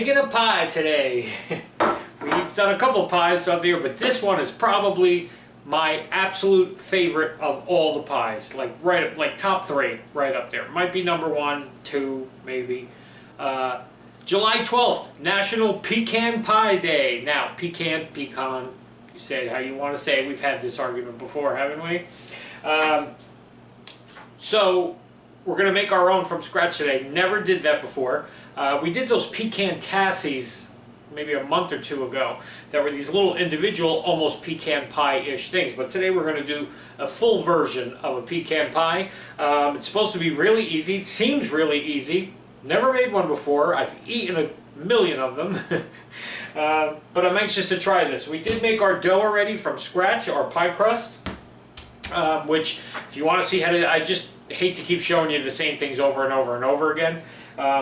Making a pie today. We've done a couple of pies up here, but this one is probably my absolute favorite of all the pies. Like top 3, right up there. Might be number 1, 2, maybe. July 12th, National Pecan Pie Day. Now, pecan, you say it how you want to say it. We've had this argument before, haven't we? So, we're going to make our own from scratch today. Never did that before. We did those pecan tassies maybe a month or 2 ago that were these little individual, almost pecan pie-ish things. But today we're going to do a full version of a pecan pie. It's supposed to be really easy. It seems really easy. Never made one before. I've eaten a million of them. But I'm anxious to try this. We did make our dough already from scratch, our pie crust. Which, if you want to see how to... I just hate to keep showing you the same things over and over and over again.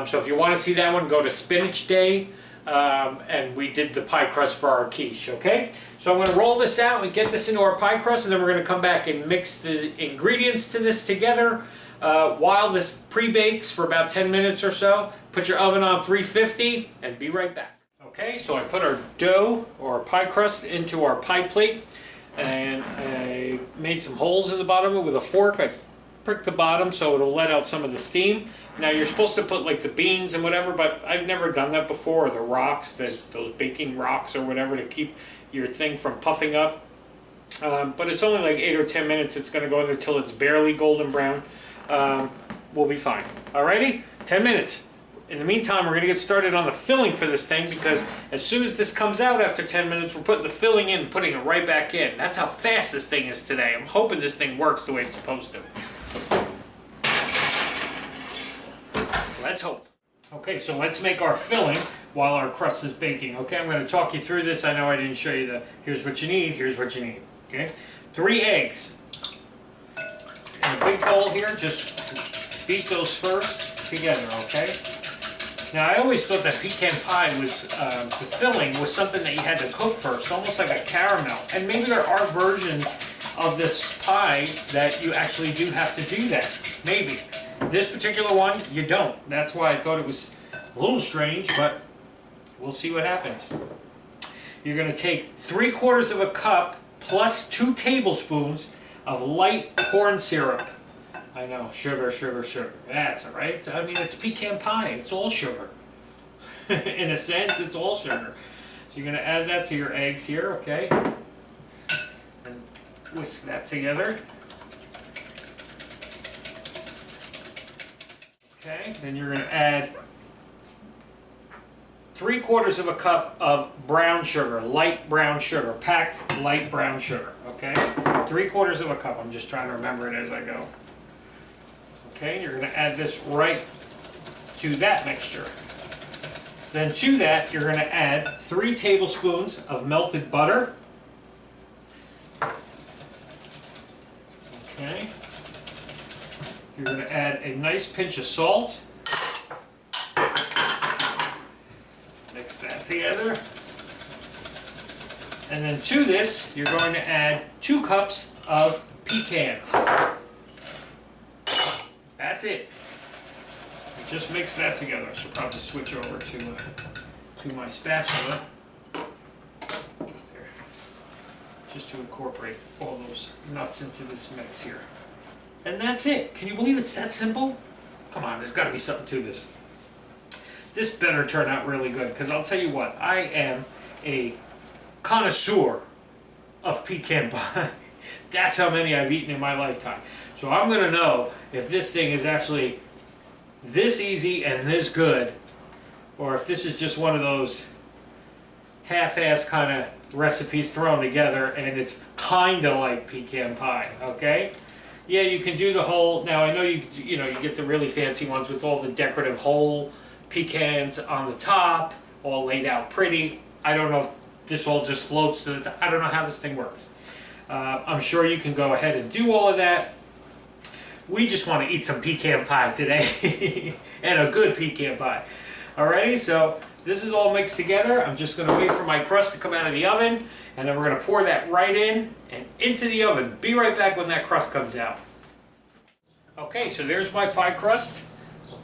So if you want to see that one, go to Spinach Day. And we did the pie crust for our quiche, okay? So I'm going to roll this out and get this into our pie crust, and then we're going to come back and mix the ingredients to this together while this pre-bakes for about 10 minutes or so. Put your oven on 350 and be right back. Okay, so I put our dough or pie crust into our pie plate, and I made some holes in the bottom of it with a fork. I pricked the bottom so it'll let out some of the steam. Now you're supposed to put like the beans and whatever, but I've never done that before, or the rocks, those baking rocks or whatever to keep your thing from puffing up. But it's only like 8 or 10 minutes it's going to go in there till it's barely golden brown. We'll be fine. Alrighty? 10 minutes. In the meantime, we're going to get started on the filling for this thing, because as soon as this comes out after 10 minutes, we're putting the filling in and putting it right back in. That's how fast this thing is today. I'm hoping this thing works the way it's supposed to. Let's hope. Okay, so let's make our filling while our crust is baking. Okay, I'm going to talk you through this. I know I didn't show you the, here's what you need, here's what you need. Okay, 3 eggs. In a big bowl here, just beat those first together, okay? Now, I always thought that pecan pie was, the filling was something that you had to cook first, almost like a caramel. And maybe there are versions of this pie that you actually do have to do that. Maybe. This particular one, you don't. That's why I thought it was a little strange, but we'll see what happens. You're going to take 3/4 of a cup plus 2 tablespoons of light corn syrup. I know, sugar, sugar, sugar. That's all right. I mean, it's pecan pie. It's all sugar. In a sense, it's all sugar. So you're going to add that to your eggs here, okay? And whisk that together. Okay, then you're going to add 3/4 of a cup of brown sugar, light brown sugar, packed light brown sugar, okay? 3/4 of a cup. I'm just trying to remember it as I go. Okay, you're going to add this right to that mixture. Then to that, you're going to add 3 tablespoons of melted butter. Okay. You're going to add a nice pinch of salt. Mix that together. And then to this, you're going to add 2 cups of pecans. That's it. Just mix that together. I should probably switch over to my spatula. There. Just to incorporate all those nuts into this mix here. And that's it. Can you believe it's that simple? Come on, there's got to be something to this. This better turn out really good, because I'll tell you what, I am a connoisseur of pecan pie. That's how many I've eaten in my lifetime. So I'm going to know if this thing is actually this easy and this good, or if this is just one of those half-ass kind of recipes thrown together and it's kind of like pecan pie, okay? Yeah, you can do the whole, now I know you get the really fancy ones with all the decorative whole pecans on the top, all laid out pretty. I don't know if this all just floats to the top. I don't know how this thing works. I'm sure you can go ahead and do all of that. We just want to eat some pecan pie today, and a good pecan pie. Alrighty, so this is all mixed together. I'm just going to wait for my crust to come out of the oven, and then we're going to pour that right in and into the oven. Be right back when that crust comes out. Okay, so there's my pie crust.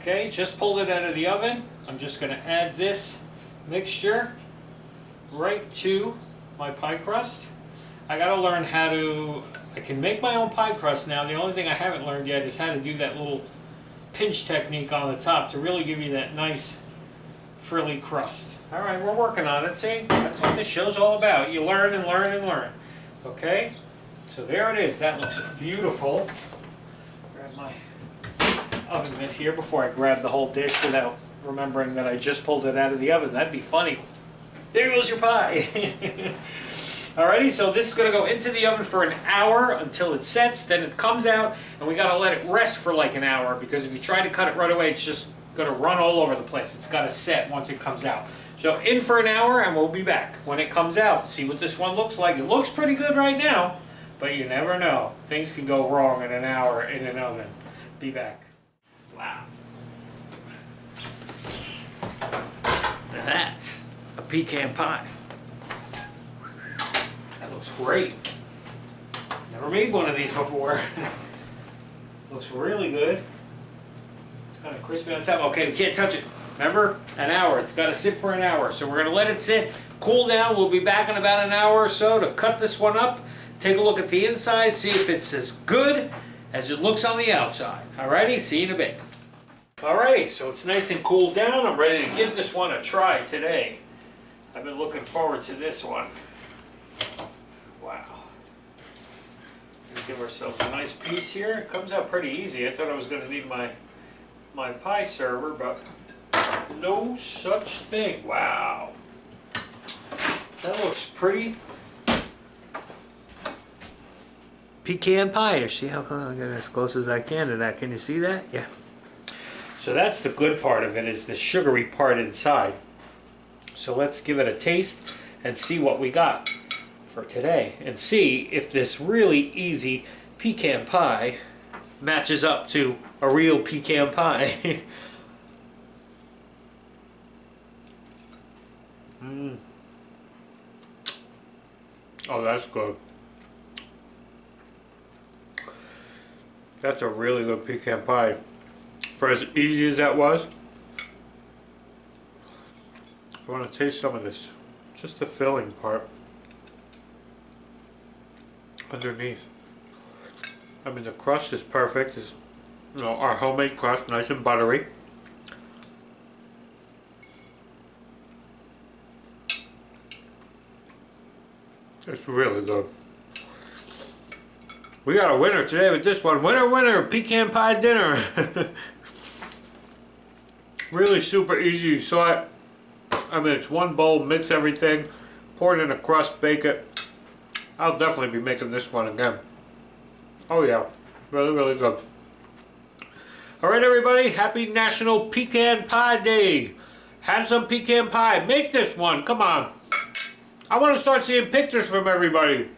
Okay, just pulled it out of the oven. I'm just going to add this mixture right to my pie crust. I gotta learn how to, I can make my own pie crust now. The only thing I haven't learned yet is how to do that little pinch technique on the top to really give you that nice frilly crust. Alright, we're working on it, see? That's what this show's all about. You learn and learn and learn. Okay? So there it is. That looks beautiful. Grab my oven mitt here before I grab the whole dish without remembering that I just pulled it out of the oven. That'd be funny. There goes your pie. Alrighty, so this is going to go into the oven for an hour until it sets. Then it comes out, and we got to let it rest for like an hour, because if you try to cut it right away, it's just going to run all over the place. It's got to set once it comes out. So in for an hour, and we'll be back when it comes out. See what this one looks like. It looks pretty good right now, but you never know. Things can go wrong in an hour in an oven. Be back. Wow. Now that's a pecan pie. That looks great. Never made one of these before. Looks really good. It's kind of crispy on top. Okay, we can't touch it. Remember? An hour. It's got to sit for an hour. So we're going to let it sit, cool down. We'll be back in about an hour or so to cut this one up. Take a look at the inside, see if it's as good as it looks on the outside. Alrighty, see you in a bit. Alrighty, so it's nice and cooled down. I'm ready to give this one a try today. I've been looking forward to this one. Wow. Let's give ourselves a nice piece here. It comes out pretty easy. I thought I was going to need my pie server, but no such thing. Wow. That looks pretty pecan pie-ish. See how close? I'll get as close as I can to that. Can you see that? Yeah. So that's the good part of it, is the sugary part inside. So let's give it a taste and see what we got for today, and see if this really easy pecan pie matches up to a real pecan pie. Oh, that's good. That's a really good pecan pie. For as easy as that was, I want to taste some of this. Just the filling part underneath. I mean, the crust is perfect. It's, you know, our homemade crust, nice and buttery. It's really good. We got a winner today with this one. Winner, winner, pecan pie dinner. Really super easy. You saw it. I mean, it's one bowl, mix everything, pour it in a crust, bake it. I'll definitely be making this one again. Oh yeah, really, really good. Alright everybody, happy National Pecan Pie Day. Have some pecan pie. Make this one, come on. I want to start seeing pictures from everybody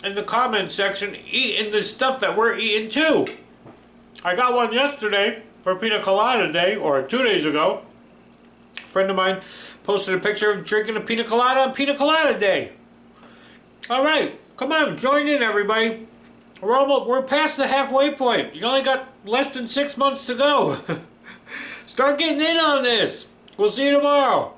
in the comments section eating the stuff that we're eating too. I got one yesterday for Pina Colada Day, or 2 days ago. A friend of mine posted a picture of drinking a pina colada on Pina Colada Day. Alright, come on, join in everybody. We're past the halfway point. You only got less than 6 months to go. Start getting in on this. We'll see you tomorrow.